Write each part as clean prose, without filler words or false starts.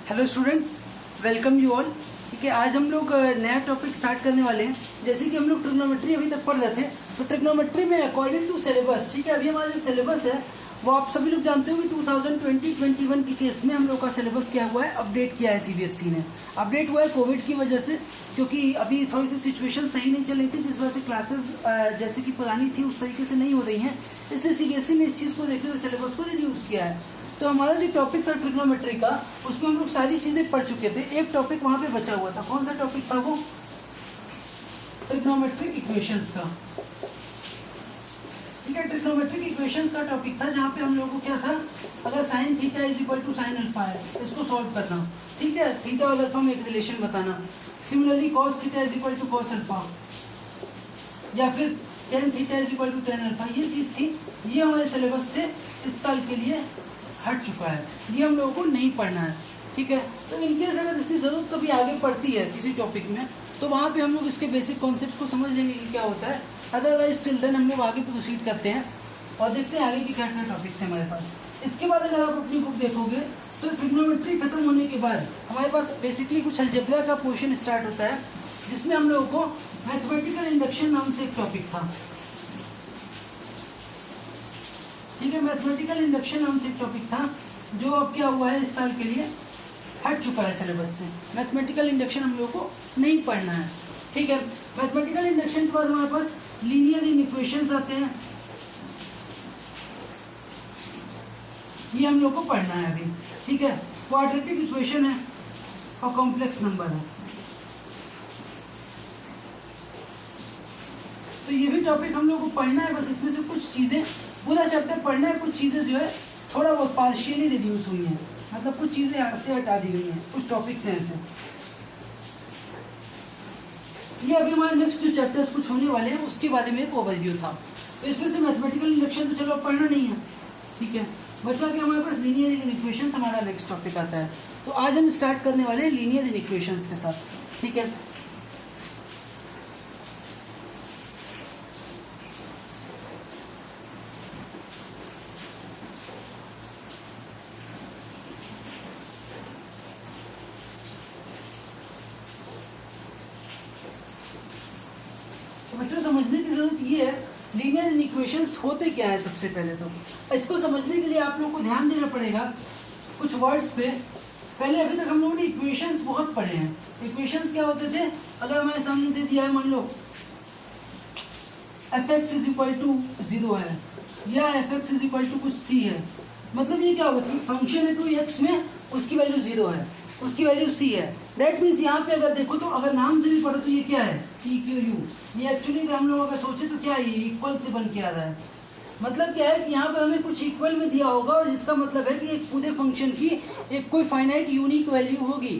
Hello students, welcome you all. ठीक है, आज हम लोग नया टॉपिक स्टार्ट करने वाले हैं। जैसे कि हम लोग ट्रिग्नोमेट्री अभी तक पढ़ रहे थे, तो ट्रिग्नोमेट्री में अकॉर्डिंग टू सिलेबस, ठीक है, अभी हमारा जो सिलेबस है वो आप सभी लोग जानते हो कि 2020-21 के केस में हम लोग का सिलेबस क्या हुआ है, अपडेट किया है सीबीएसई ने। अपडेट हुआ है कोविड की वजह से, क्योंकि अभी थोड़ी सी सिचुएशन सही नहीं चल रही थी, जिस वजह से क्लासेस जैसे कि पुरानी थी उस तरीके से नहीं हो रही हैं, इसलिए सीबीएसई ने इस चीज़ को देखते हुए सिलेबस को रिड्यूस किया है। तो हमारा जो टॉपिक था ट्रिग्नोमेट्री का, उसमें हम लोग सारी चीजें पढ़ चुके थे। एक टॉपिक वहां पे बचा हुआ था। कौन सा टॉपिक था वो? ट्रिग्नोमेट्रिक इक्वेशंस का। ठीक है, ट्रिग्नोमेट्रिक इक्वेशंस का टॉपिक था, जहां पे हम लोगों को क्या था, अगर sine theta is equal to sine alpha है, इसको सॉल्व करना। ठीक है, थीटा और अल्फा में एक रिलेशन बताना। Similarly cos theta is equal to cos alpha, या फिर tan theta is equal to tan alpha, ये चीज थी। ये हमारे सिलेबस से इस साल के लिए हट चुका है, ये हम लोगों को नहीं पढ़ना है। ठीक है, तो इनकेस अगर इसकी जरूरत कभी आगे पड़ती है किसी टॉपिक में, तो वहाँ पे हम लोग इसके बेसिक कॉन्सेप्ट को समझ लेंगे कि क्या होता है। अदरवाइज टिल देन हम लोग आगे प्रोसीड करते हैं और देखते हैं आगे की क्या क्या टॉपिक्स है हमारे पास। इसके बाद अगर आप अपनी बुक देखोगे तो ट्रिग्नोमेट्री खत्म होने के बाद हमारे पास बेसिकली कुछ अलजेब्रा का पोर्शन स्टार्ट होता है, जिसमें हम लोगों को मैथमेटिकल इंडक्शन नाम से एक टॉपिक था। ठीक है, मैथमेटिकल इंडक्शन नाम से एक टॉपिक था, जो अब क्या हुआ है, इस साल के लिए हट चुका है सिलेबस से। मैथमेटिकल इंडक्शन हम लोगों को नहीं पढ़ना है। ठीक है, मैथमेटिकल इंडक्शन के बाद हमारे पास लीनियर इक्वेशंस आते हैं, ये हम लोग को पढ़ना है अभी। ठीक है, क्वाड्रेटिक इक्वेशन है और कॉम्प्लेक्स नंबर है, तो ये भी टॉपिक हम लोग को पढ़ना है। बस इसमें से कुछ चीजें, पूरा चैप्टर पढ़ना है, कुछ चीजें जो है थोड़ा बहुत पार्शियली रिड्यूस हुई हैं, मतलब कुछ चीजें यहाँ से हटा दी गई हैं, कुछ टॉपिक्स हैं ऐसे। ये अभी हमारे नेक्स्ट जो चैप्टर्स कुछ होने वाले हैं उसके बारे में एक ओवरव्यू था। तो इसमें से मैथमेटिकल इंडक्शन तो चलो पढ़ना नहीं है। ठीक है, बचा के हमारे पास लीनियर इक्वेशंस हमारा नेक्स्ट टॉपिक आता है। तो आज हम स्टार्ट करने वाले हैं लीनियर इक्वेशंस के साथ। ठीक है, बच्चों समझने की जरूरत ये है, लीनियर इक्वेशंस होते क्या है। सबसे पहले तो इसको समझने के लिए आप लोगों को ध्यान देना पड़ेगा कुछ वर्ड्स पे। पहले अभी तक हम लोगों ने इक्वेशंस बहुत पढ़े हैं। इक्वेशंस क्या होते थे, अगर हमारे सामने दे दिया है, मान लो fx इज इक्वल टू 0 है, या fx इज इक्वल टू कुछ c है, मतलब ये क्या होगा कि फंक्शन है टू x में उसकी वैल्यू 0 है, उसकी वैल्यू c है। दैट मीन्स यहाँ पे अगर देखो तो अगर नाम से भी पढ़ो तो ये क्या है, पी क्यू यू। ये एक्चुअली हम लोग अगर सोचे तो क्या है, ये इक्वल से बन के आ रहा है। मतलब क्या है कि यहाँ पर हमें कुछ इक्वल में दिया होगा, और जिसका मतलब है कि एक पूरे फंक्शन की एक कोई फाइनाइट यूनिक वैल्यू होगी।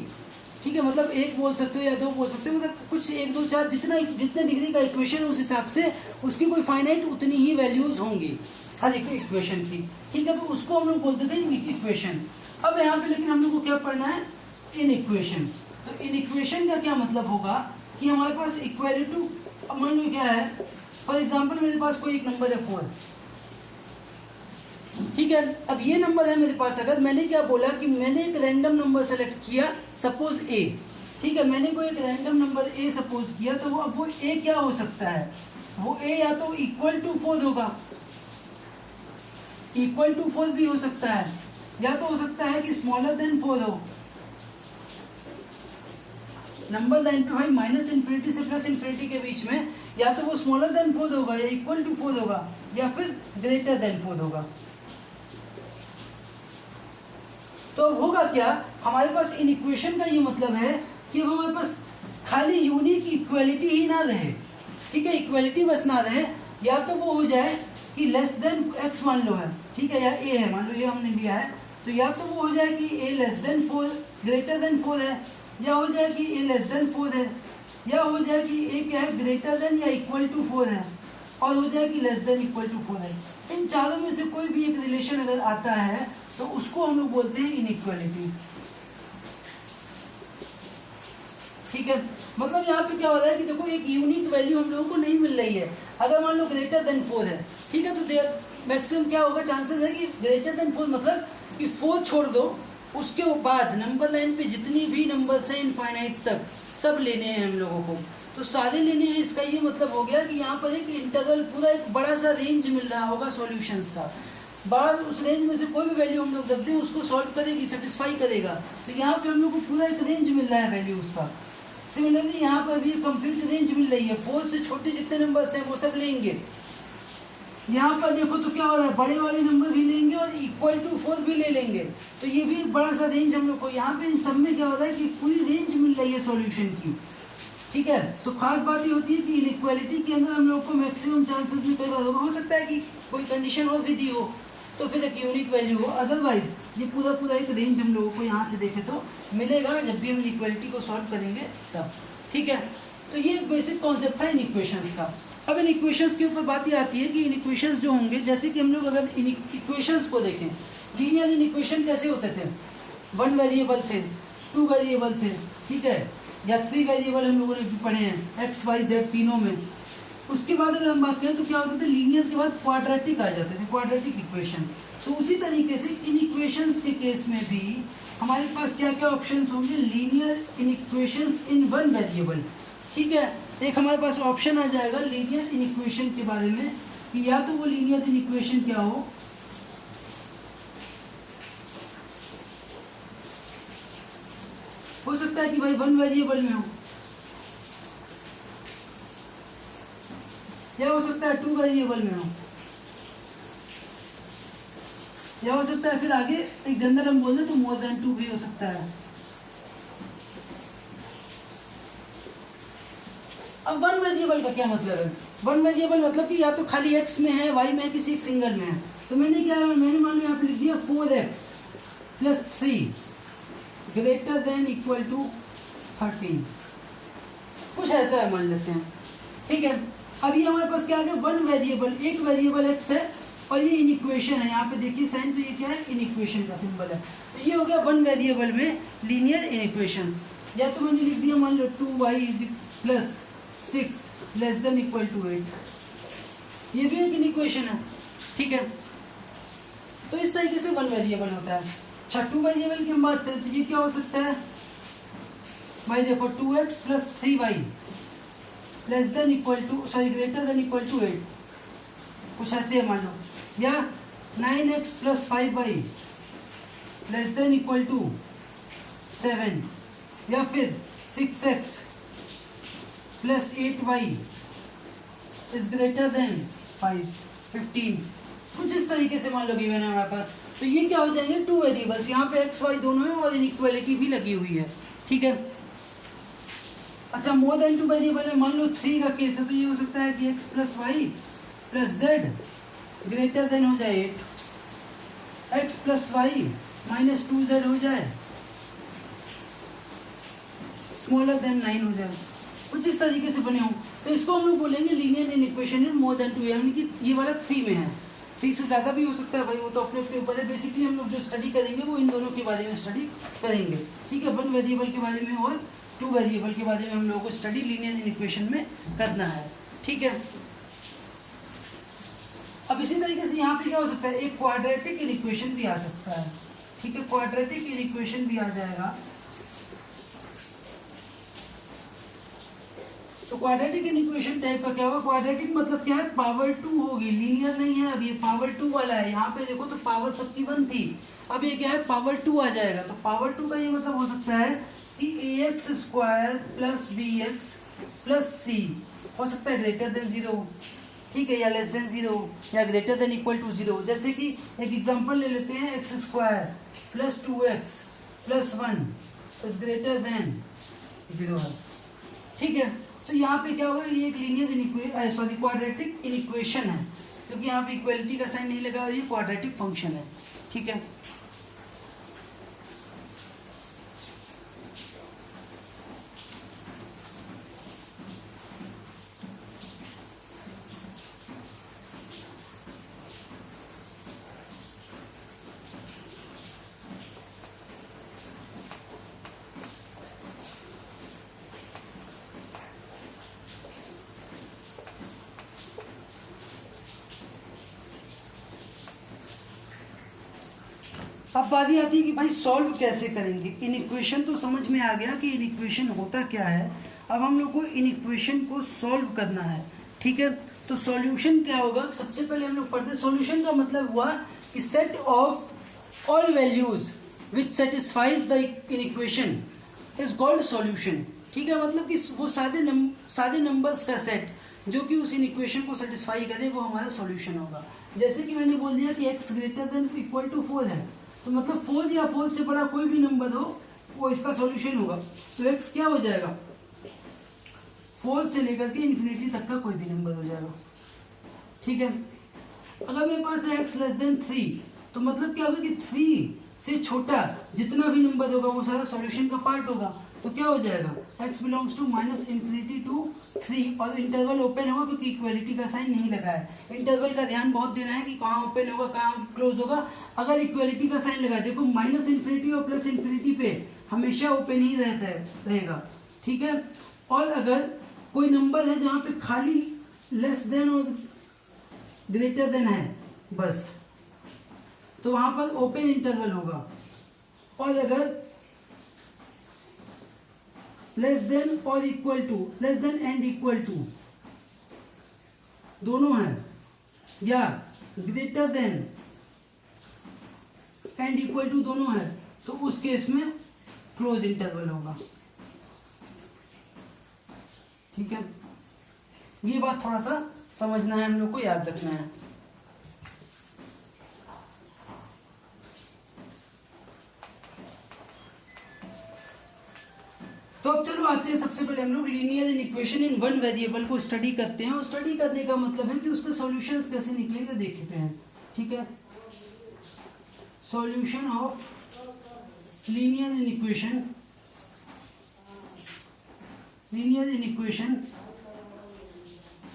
ठीक है, मतलब एक बोल सकते हो या दो बोल सकते हो, मतलब कुछ 1 2 4 जितने डिग्री का इक्वेशन है उस हिसाब से उसकी कोई फाइनाइट उतनी ही वैल्यूज होंगी हर एक इक्वेशन की। ठीक है, तो उसको हम लोग बोलते थे इक्वेशन। अब यहाँ पे लेकिन हम लोग को क्या पढ़ना है, इन इक्वेशन। तो इन इक्वेशन का क्या मतलब होगा कि हमारे पास इक्वल टू, मान लो क्या है, फॉर एग्जाम्पल मेरे पास कोई एक नंबर है 4। ठीक है, अब ये नंबर है मेरे पास, अगर मैंने क्या बोला कि मैंने एक रैंडम नंबर सेलेक्ट किया, सपोज ए। ठीक है, मैंने कोई एक रैंडम नंबर ए सपोज किया, तो वो अब वो ए क्या हो सकता है, वो ए या तो इक्वल टू 4 होगा, इक्वल टू 4 भी हो सकता है, या तो हो सकता है कि स्मॉलर देन 4 हो। नंबर लाइन पे भाई माइनस इन्फिनिटी से प्लस इन्फिनिटी के बीच में या तो वो स्मॉलर देन 4 होगा, या इक्वल टू 4 होगा, या फिर ग्रेटर देन 4 होगा। तो अब होगा क्या, हमारे पास इन इक्वेशन का ये मतलब है कि अब हमारे पास खाली यूनिक इक्वालिटी ही ना रहे। ठीक है, इक्वालिटी बस ना रहे, या तो वो हो जाए कि लेस देन x मान लो है, ठीक है, या a है, मान लो ये हमने लिया है, तो या तो वो हो जाए कि a less than 4 greater than 4 है, या हो जाए कि a लेस देन 4 है, या हो जाए कि a क्या है, ग्रेटर देन या इक्वल टू 4 है, और हो जाए कि लेस देन इक्वल टू 4 है। इन चारों में से कोई भी एक रिलेशन अगर आता है तो उसको हम लोग बोलते हैं इनइक्वालिटी। ठीक है, मतलब यहाँ पे क्या हो रहा है कि देखो एक यूनिक वैल्यू हम लोगों को नहीं मिल रही है। अगर मान लो ग्रेटर देन 4 है, ठीक है, तो मैक्सिमम क्या होगा, चांसेस है कि ग्रेटर देन 4 मतलब कि 4 छोड़ दो उसके बाद नंबर लाइन पे जितनी भी नंबर्स हैं इनफाइनाइट तक सब लेने हैं हम लोगों को। तो सारे लेने हैं, इसका ये मतलब हो गया कि यहाँ पर एक इंटरवल पूरा एक बड़ा सा रेंज मिल रहा होगा सॉल्यूशंस का। बड़ा उस रेंज में से कोई भी वैल्यू हम लोग रख दें उसको सॉल्व करेगी, सेटिस्फाई करेगा। तो यहाँ पे हम लोग को पूरा एक रेंज मिल रहा है वैल्यू उसका। सिमिलरली यहाँ पर भी कंप्लीट रेंज मिल रही है, 4 से छोटे जितने नंबर्स हैं वो सब लेंगे। यहाँ पर देखो तो क्या हो रहा है, बड़े वाले नंबर भी लेंगे और इक्वल टू 4 भी ले लेंगे। तो ये भी एक बड़ा सा रेंज हम लोग को यहाँ पे इन सब में क्या हो रहा है कि पूरी रेंज मिल रही है सॉल्यूशन की। ठीक है, तो खास बात ये होती है कि इनइक्वालिटी के अंदर हम लोग को मैक्सिमम चांसेस भी कई बार हो सकता है कि कोई कंडीशन और भी दी हो तो फिर एक यूनिक वैल्यू हो, अदरवाइज ये पूरा पूरा एक रेंज हम लोगों को यहाँ से देखे तो मिलेगा जब भी हम इनइक्वालिटी को सॉल्व करेंगे तब। ठीक है, तो ये बेसिक कॉन्सेप्ट था इन इक्वेशंस का। अब इन इक्वेशंस के ऊपर बात ये आती है कि इन इक्वेशंस जो होंगे, जैसे कि हम लोग अगर इन इक्वेशंस को देखें, लीनियर इन इक्वेशन कैसे होते थे, 1 वेरिएबल थे, 2 वेरिएबल थे, ठीक है, या 3 वेरिएबल हम लोगों ने भी पढ़े हैं एक्स वाई जेड तीनों में। उसके बाद अगर हम बात करें तो क्या होता था, लीनियर के बाद क्वाड्रेटिक आ जाते थे, क्वाड्रेटिक इक्वेशन। तो उसी तरीके से इन इक्वेशंस के केस में भी हमारे पास क्या क्या ऑप्शंस होंगे, लीनियर इन इक्वेशंस इन 1 वेरिएबल। ठीक है, एक हमारे पास ऑप्शन आ जाएगा लीनियर इन इक्वेशन के बारे में कि या तो वो लीनियर इन इक्वेशन क्या हो सकता है कि भाई 1 वेरिएबल में हो, या हो सकता है 2 वेरिएबल में हो, या हो सकता है फिर आगे एक जनरल हम बोल दें तो मोर देन 2 भी हो सकता है। अब 1 वेरिएबल का क्या मतलब है, 1 वेरिएबल मतलब कि या तो खाली x में है, y में है, किसी एक सिंगल में है। तो मैंने क्या है, मैंने मान लो यहाँ पे लिख दिया 4x + 3 greater than equal to 13, कुछ ऐसा है मान लेते हैं। ठीक है, अब ये हमारे पास क्या आ गया, 1 वेरिएबल, एक वेरिएबल x है और ये इन इक्वेशन है। यहाँ पे देखिए साइन, तो ये क्या है, इन इक्वेशन का सिंबल है। तो ये हो गया 1 वेरिएबल में लीनियर इन इक्वेशन। या तो मैंने लिख दिया मान लो 2y + 6 less than equal to 8, ये भी एक इन इक्वेशन है। ठीक है, तो इस तरीके से 1 वेरिएबल होता है। अच्छा, 2 वेरिएबल की हम बात करें तो ये क्या हो सकता है भाई, देखो 2x + 3y less than equal to, sorry greater than equal to 8, कुछ ऐसे है मान लो, या 9x + 5y less than equal to 7, या फिर 6x + 8y is greater than 15, कुछ इस तरीके से मान लो गिवन है हमारे पास। तो ये क्या हो जाएंगे, 2 वेरिएबल्स, यहाँ पे x y दोनों है और इनइक्वालिटी भी लगी हुई है। ठीक है, अच्छा मोर देन 2 वेरिएबल में मान लो 3 का केस है, तो ये हो सकता है कि x + y + z greater than हो जाए 8, x + y - 2z हो जाए स्मॉलर देन 9 हो जाए, कुछ इस तरीके से बने हों। तो इसको हम लोग बोलेंगे linear in equation in more than 2, यानी कि ये वाला 3 में है। 3 से ज़्यादा भी हो सकता है भाई, वो तो अपने अपने ऊपर है। बेसिकली हम लोग जो स्टडी करेंगे वो इन दोनों के बारे में स्टडी करेंगे। ठीक है, 1 वेरिएबल के बारे में और 2 वेरिएबल के बारे में हम लोगों को स्टडी लीनियर इन इक्वेशन में करना है। ठीक है, अब इसी तरीके से यहाँ पे क्या हो सकता है, एक क्वाड्रेटिक इन इक्वेशन भी आ सकता है। ठीक है, क्वाड्रेटिक इन इक्वेशन भी आ जाएगा। तो क्वाड्रेटिक इन इक्वेशन टाइप का क्या होगा, क्वाड्रेटिक मतलब क्या है, पावर 2 होगी, लीनियर नहीं है। अब ये पावर 2 वाला है, यहाँ पे देखो तो पावर सबकी 1 थी, अब ये क्या है, पावर 2 आ जाएगा। तो पावर 2 का ये मतलब हो सकता है कि ax² + bx + c हो सकता है ग्रेटर देन 0, ठीक है, या लेस देन 0, या ग्रेटर देन इक्वल टू 0। जैसे कि एक एग्जांपल ले लेते हैं, x² + 2x + 1 is greater than 0 है। ठीक है, तो यहाँ पे क्या होगा, ये एक लीनियर क्वाड्रेटिक इन इक्वेशन है, क्योंकि यहाँ पे इक्वलिटी का साइन नहीं लगा, ये क्वाड्रेटिक फंक्शन है। ठीक है, अब बारी आती है कि भाई सॉल्व कैसे करेंगे। इन इक्वेशन तो समझ में आ गया कि इन इक्वेशन होता क्या है। अब हम लोग को इन इक्वेशन को सॉल्व करना है, ठीक है। तो सॉल्यूशन क्या होगा, सबसे पहले हम लोग पढ़ते हैं। सॉल्यूशन का मतलब हुआ कि set of all values which satisfies the in equation is called solution, ठीक है। मतलब कि वो सारे नंबर्स का सेट जो कि उस इन इक्वेशन को सेटिस्फाई करे वो हमारा सॉल्यूशन होगा। जैसे कि मैंने बोल दिया कि x greater than equal to 4 है, तो मतलब 4 या 4 से बड़ा कोई भी नंबर हो वो इसका सॉल्यूशन होगा। तो x क्या हो जाएगा, 4 से लेकर के इन्फिनिटी तक का कोई भी नंबर हो जाएगा, ठीक है। अगर मेरे पास है x लेस देन 3, तो मतलब क्या होगा कि 3 से छोटा जितना भी नंबर होगा वो सारा सॉल्यूशन का पार्ट होगा। तो क्या हो जाएगा, x belongs to minus infinity to 3, और इंटरवल ओपन होगा क्योंकि इक्वलिटी का साइन नहीं लगा है। इंटरवल का ध्यान बहुत देना है कि कहाँ ओपन होगा कहाँ क्लोज होगा। अगर इक्वलिटी का साइन लगा, देखो माइनस इन्फिनिटी और प्लस इन्फिनिटी पे हमेशा ओपन ही रहेगा, ठीक है। और अगर कोई नंबर है जहाँ पे खाली लेस देन और ग्रेटर देन है बस, तो वहां पर ओपन इंटरवल होगा। और अगर लेस देन और equal to, less than and equal to दोनों है, या greater than and equal to दोनों है, तो उस केस में क्लोज इंटरवल होगा, ठीक है। ये बात थोड़ा सा समझना है, हम लोग को याद रखना है। तो अब चलो आते हैं, सबसे पहले हम लोग linear in equation in one variable को स्टडी करते हैं। और स्टडी करने का मतलब है कि उसके सॉल्यूशंस कैसे निकलेंगे देखते हैं, ठीक है। Solution of linear in equation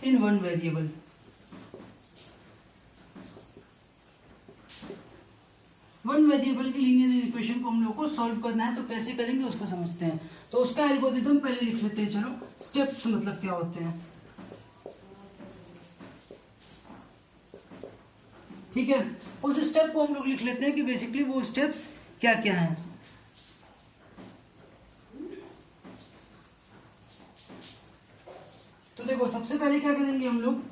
in one variable. One variable की लीनियर इक्वेशन को हम लोग को सॉल्व करना है, तो कैसे करेंगे उसको समझते हैं। तो उसका एल्गोरिथम पहले लिख लेते हैं, चलो। स्टेप्स मतलब क्या होते हैं, ठीक है। उस स्टेप को हम लोग लिख लेते हैं कि बेसिकली वो स्टेप्स क्या क्या हैं। तो देखो सबसे पहले क्या करेंगे हम लोग,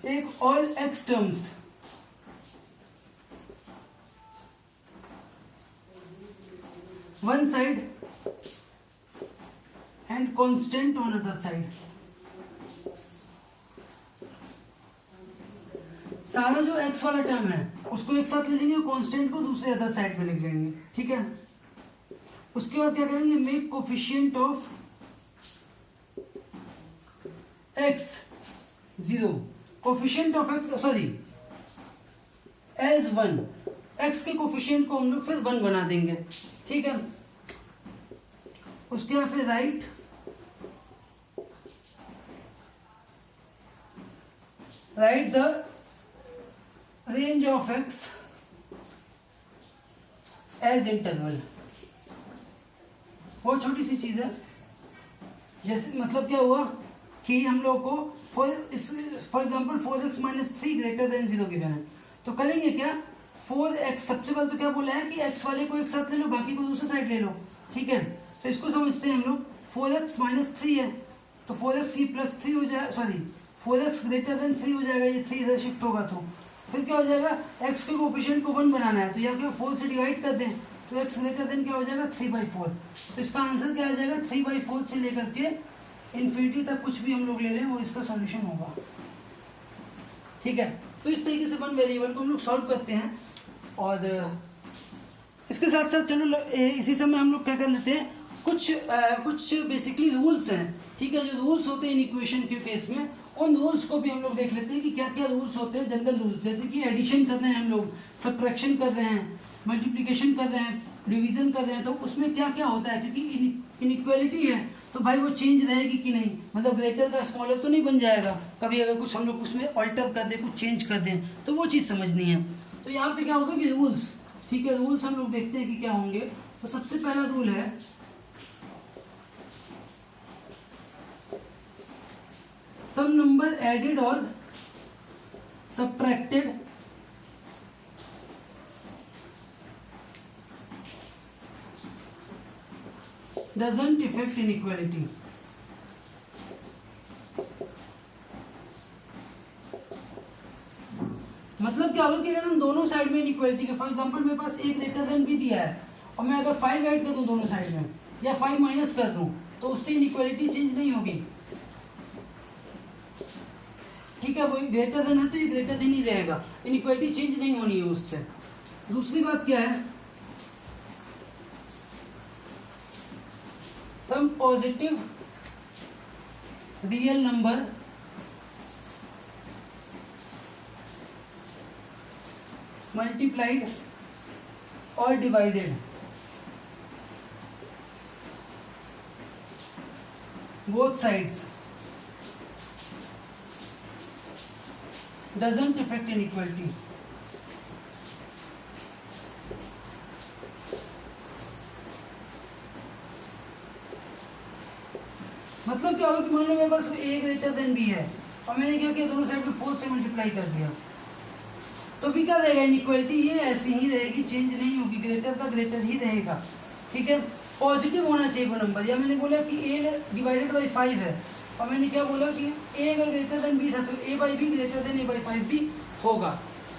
एक all x terms one side and constant on other side. सारा जो x वाला टर्म है उसको एक साथ ले लेंगे और कांस्टेंट को दूसरे अदर साइड पे लिख लेंगे, ठीक है। उसके बाद क्या करेंगे, make coefficient of x 0, coefficient of x sorry as 1, x के कोफिशिएंट को हम लोग फिर 1 बना देंगे, ठीक है। उसके बाद फिर write the range of x as interval. बहुत छोटी सी चीज है, जैसे मतलब क्या हुआ कि हम लोग को for example 4x minus 3 greater than 0 given है, तो करेंगे क्या, 4x सबसे पहले तो क्या बोला है कि x वाले को एक साथ ले लो, बाकी को दूसरे साइड ले लो, ठीक है। तो इसको समझते हैं हम लोग, 4x माइनस 3 है तो 4x ये प्लस 3 हो जाएगा, सॉरी 4x ग्रेटर देन 3 हो जाएगा, ये 3 इधर शिफ्ट होगा, तो फिर क्या हो जाएगा, x के कोफिशिएंट को 1 बनाना है, तो या क्या 4 से डिवाइड कर दें, तो x ग्रेटर देन क्या हो जाएगा 3/4। तो इसका आंसर क्या आ जाएगा, 3/4 से लेकर के इन्फिनिटी तक कुछ भी हम लोग ले लें वो इसका सॉल्यूशन होगा, ठीक है। तो इस तरीके से वन वेरिएबल को हम लोग सॉल्व करते हैं। और इसके साथ साथ चलो इसी समय हम लोग क्या कर लेते हैं, कुछ बेसिकली रूल्स हैं, ठीक है। जो रूल्स होते हैं इन इक्वेशन के केस में, उन रूल्स को भी हम लोग देख लेते हैं कि क्या क्या रूल्स होते हैं, जनरल रूल्स। जैसे कि एडिशन कर रहे हैं हम लोग, सब्ट्रैक्शन कर रहे हैं, मल्टीप्लिकेशन कर रहे हैं, डिवीजन कर रहे हैं, तो उसमें क्या क्या होता है, क्योंकि इनइक्वालिटी है तो भाई वो चेंज रहेगी कि नहीं, मतलब ग्रेटर का स्मॉलर तो नहीं बन जाएगा कभी, अगर कुछ हम लोग उसमें ऑल्टर कर दें, कुछ चेंज कर दें, तो वो चीज़ समझनी है। तो यहाँ पे क्या होगा कि रूल्स, ठीक है, रूल्स हम लोग देखते हैं कि क्या होंगे। तो सबसे पहला रूल है सम नंबर एडेड और subtracted doesn't affect inequality. मतलब क्या होगा कि अगर हम दोनों साइड में इनइक्वालिटी के, फॉर एग्जांपल मेरे पास ए ग्रेटर देन बी दिया है और मैं अगर 5 ऐड कर दूं दोनों साइड में या 5 माइनस कर दूं तो उससे इनइक्वालिटी चेंज नहीं होगी। ठीक है, वो ग्रेटर देन है तो ये ग्रेटर देन ही रहेगा, इनइक्वालिटी चेंज नहीं होनी है उससे। दूसरी बात क्या है, some positive real number multiplied or divided both sides doesn't affect inequality. मतलब क्या होगा कि मान लो मेरे पास ए ग्रेटर देन बी है और मैंने क्या किया, दोनों साइड में 4 से मल्टीप्लाई कर दिया, तो भी क्या रहेगा, इनइक्वालिटी ये ऐसी ही रहेगी, चेंज नहीं होगी, ग्रेटर का ग्रेटर ही रहेगा। ठीक है, पॉजिटिव होना चाहिए वो नंबर। या मैंने बोला कि a डिवाइडेड बाई 5 है और मैंने क्या बोला कि a अगर ग्रेटर देन b था तो a by be greater than a by 5 भी होगा।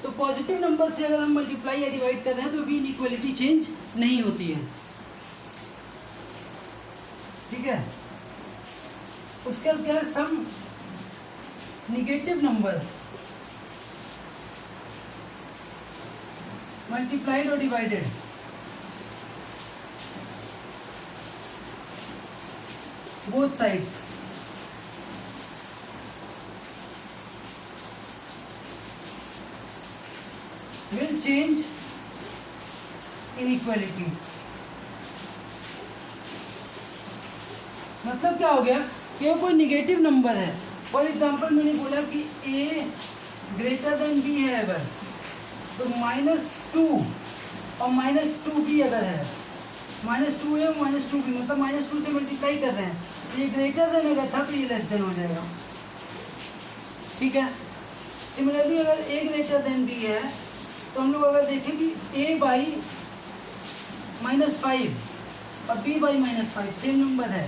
तो पॉजिटिव नंबर से अगर हम मल्टीप्लाई या डिवाइड कर रहे हैं तो भी इनइक्वालिटी चेंज नहीं होती है। ठीक है, उसके बाद क्या है, some negative number multiplied or divided both sides will change inequality। मतलब क्या हो गया कि कोई निगेटिव नंबर है, फॉर एग्जांपल मैंने बोला कि a ग्रेटर देन b है अगर, तो -2 और -2b अगर है, -2 है -2b मतलब -2 से मल्टीप्लाई कर रहे हैं, ये ग्रेटर देन अगर था तो ये लेस देन हो जाएगा। ठीक है, सिमिलरली अगर a ग्रेटर देन b है तो हम लोग अगर देखें कि a बाई -5 और b बाई -5 सेम नंबर है,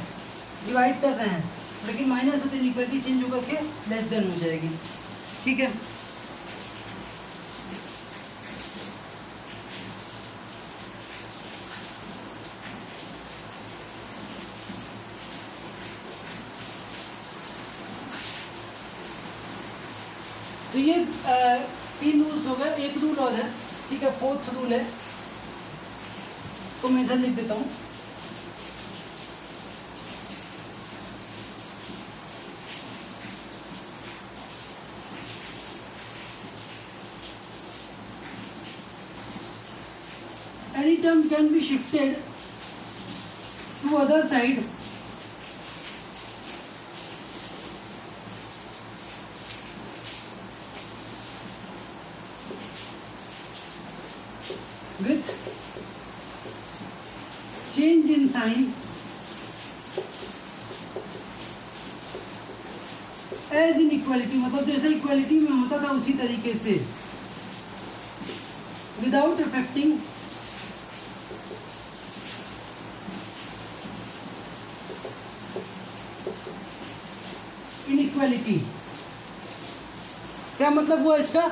डिवाइड कर रहे हैं लेकिन माइनस है तो इनइक्वालिटी चेंज होकर के लेस देन हो जाएगी। ठीक है, तो ये 3 रूल्स हो गए, एक रूल और है। ठीक है, 4th रूल है, तो मैं इधर लिख देता हूं। Any term can be shifted to other side with change in sign as in equality, मतलब जैसे इक्वालिटी में होता था उसी तरीके से, without affecting इनइक्वालिटी। क्या मतलब हुआ इसका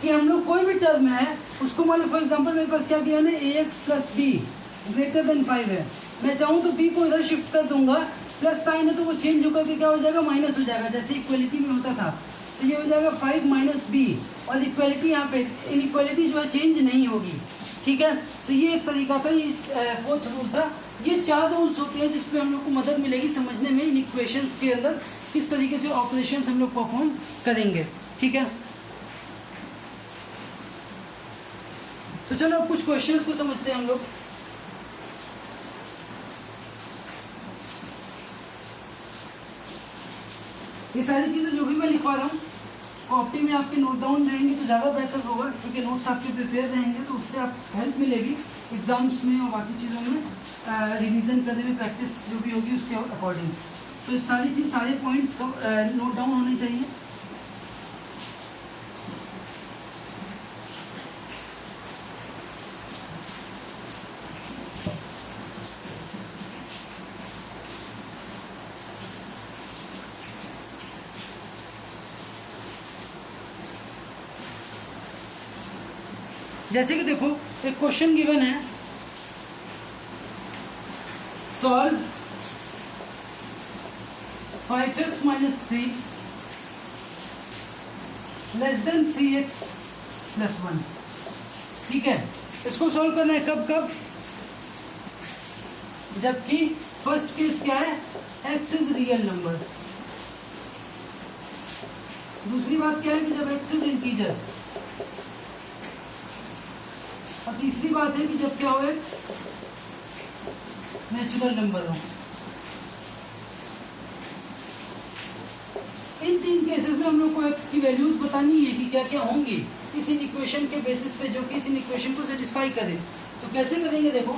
कि हम लोग कोई भी टर्म है उसको, मान लो फॉर एग्जांपल मेरे पास क्या किया है, ax plus be greater than 5 है, मैं चाहूँ तो b को इधर शिफ्ट कर दूंगा, प्लस साइन है तो वो चेंज होकर के क्या हो जाएगा, माइनस हो जाएगा, जैसे इक्वालिटी में होता था। तो ये हो जाएगा 5 माइनस बी और इक्वालिटी यहाँ पे इनइक्वालिटी जो है चेंज नहीं होगी। ठीक है, तो ये एक तरीका था, ये 4th रूल था। ये 4 रूल्स होते हैं जिसपे हम लोग को मदद मिलेगी समझने में इन इक्वेशंस के अंदर किस तरीके से ऑपरेशंस हम लोग परफॉर्म करेंगे। ठीक है, तो चलो अब कुछ क्वेश्चंस को समझते हैं हम लोग। ये सारी चीजें जो भी मैं लिखवा रहा हूँ कॉपी में आपके नोट डाउन रहेंगे तो ज़्यादा बेहतर होगा, क्योंकि नोट्स आपके प्रिपेयर रहेंगे तो उससे आप हेल्प मिलेगी एग्जाम्स में और बाकी चीज़ों में रिवीजन करने में, प्रैक्टिस जो भी होगी उसके अकॉर्डिंग। तो सारी चीज़, सारे पॉइंट्स नोट डाउन होने चाहिए। जैसे कि देखो एक क्वेश्चन गिवन है, solve 5x minus 3 less than 3x plus 1। ठीक है, इसको सॉल्व करना है कब कब, जबकि फर्स्ट केस क्या है, x इज रियल नंबर। दूसरी बात क्या है कि जब x इज इंटीजर, और तीसरी बात है कि जब क्या हो, x नेचुरल नंबर हो। इन तीन केसेस में हम लोग को x की वैल्यूज बतानी है कि क्या क्या होंगी इस इक्वेशन के बेसिस पे, जो कि इस इक्वेशन को सेटिस्फाई करे। तो कैसे करेंगे, देखो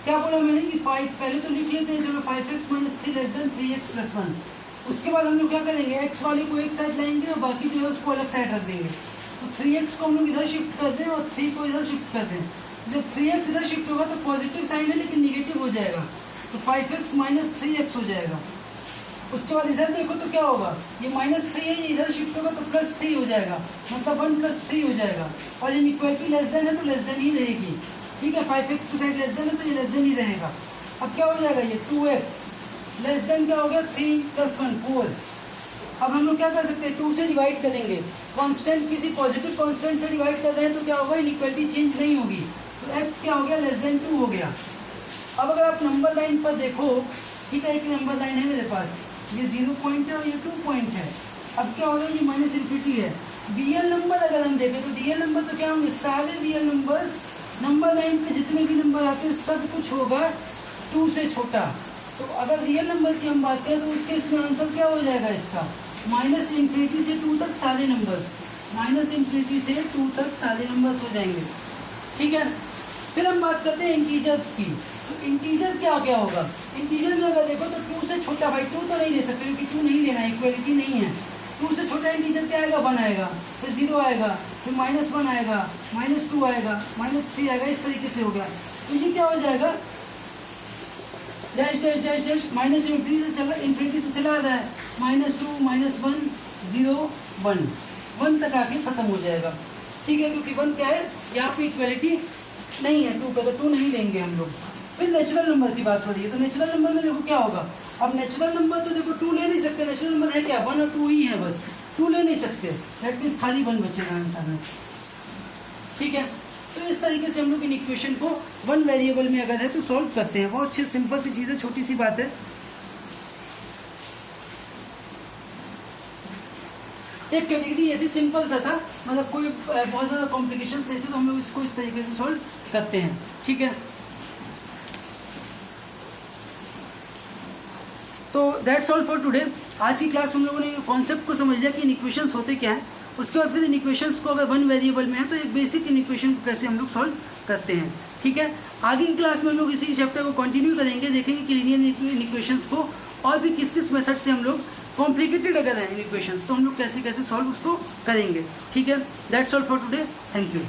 क्या बोला मैंने कि 5 पहले तो लिख लेते हैं, चलो 5x minus 3 less than 3x plus 1। उसके बाद हम लोग क्या करेंगे, x वाले को एक साइड लाएंगे और बाकी जो है उसको अलग साइड रख देंगे। तो 3x को हम लोग इधर शिफ्ट कर दें और 3 को इधर शिफ्ट कर दें। जब 3x इधर शिफ्ट होगा तो पॉजिटिव साइन है लेकिन निगेटिव हो जाएगा, तो 5x माइनस 3x हो जाएगा। उसके बाद इधर देखो तो क्या होगा, ये -3 है, ये इधर शिफ्ट होगा तो +3 हो जाएगा, मतलब 1 + 3 हो जाएगा। और इनइक्वालिटी लेस देन है तो लेस देन ही रहेगी। ठीक है, 5x की साइड लेस देन है तो ये लेस देन ही रहेगा। अब क्या हो जाएगा, ये 2x लेस देन क्या हो गया, 3 + 1 4। अब हम लोग क्या कर सकते हैं, 2 से डिवाइड करेंगे, कांस्टेंट किसी पॉजिटिव कांस्टेंट से डिवाइड कर रहे हैं तो क्या होगा, इनइक्वालिटी चेंज नहीं होगी, तो x क्या हो गया, लेस देन 2 हो गया। अब अगर आप नंबर लाइन पर देखो, ठीक है, एक नंबर लाइन है मेरे पास, ये 0 पॉइंट है और ये 2 पॉइंट है। अब क्या होगा, ये -∞ है। रियल नंबर अगर हम देखें तो रियल नंबर तो क्या होंगे, सारे रियल नंबर्स नंबर लाइन पे जितने भी नंबर आते हैं सब कुछ होगा 2 से छोटा। तो अगर रियल नंबर की हम बात करें तो उसके इसमें आंसर क्या हो जाएगा इसका, -∞ से 2 तक सारे नंबर्स, -∞ से 2 तक सारे नंबर्स हो जाएंगे। ठीक है, फिर हम बात करते हैं इंटीजर्स की। तो इंटीजर क्या क्या होगा, इंटीजर में अगर देखो तो 2 से छोटा, भाई 2 तो नहीं ले सकते क्योंकि 2 नहीं लेना है, इक्वलिटी नहीं है। 2 से छोटा इंटीजर क्या आएगा, 1 आएगा, फिर 0 आएगा, फिर -1 आएगा, -2 आएगा, -3 आएगा, इस तरीके से होगा। तो ये क्या हो जाएगा, डैश डैश डैश डैश, ∞ से चला रहा है, -2 -1 0 1 1 तक आके खत्म हो जाएगा। ठीक है, क्योंकि 1 क्या है, यहाँ पे इक्वलिटी नहीं है 2 का, तो 2 नहीं लेंगे हम लोग। फिर नेचुरल नंबर की बात हो रही है, तो नेचुरल नंबर में देखो क्या होगा। अब नेचुरल नंबर तो देखो 2 ले नहीं सकते, नेचुरल नंबर है क्या, 1 और 2 ही है बस, 2 ले नहीं सकते, दैट मीन्स खाली 1 बचेगा आंसर में। ठीक है, तो इस तरीके से हम लोग इन इक्वेशन को 1 वेरिएबल में अगर है तो सॉल्व करते हैं। बहुत अच्छी सिंपल सी चीज़ है, छोटी सी बात है। एक कैटेगरी ये थी, सिंपल सा था, मतलब कोई बहुत ज़्यादा कॉम्प्लिकेशंस नहीं थे, तो हम लोग इसको इस तरीके से सॉल्व करते हैं। ठीक है, तो दैट्स ऑल फॉर टुडे। आज की क्लास हम लोगों ने कॉन्सेप्ट को समझ लिया कि इन इक्वेशंस होते क्या हैं। उसके बाद फिर इन इक्वेशंस को अगर 1 वेरिएबल में है तो एक बेसिक इन इक्वेशन को कैसे हम लोग सॉल्व करते हैं। ठीक है, आगे की क्लास में हम लोग इसी चैप्टर को कंटिन्यू करेंगे, देखेंगे कि लीनियर इन इक्वेशंस को और भी किस किस मेथड से हम लोग कॉम्प्लिकेटेड अगर है इन इक्वेशंस तो हम लोग कैसे कैसे सॉल्व उसको करेंगे। ठीक है, that's all for today, thank you.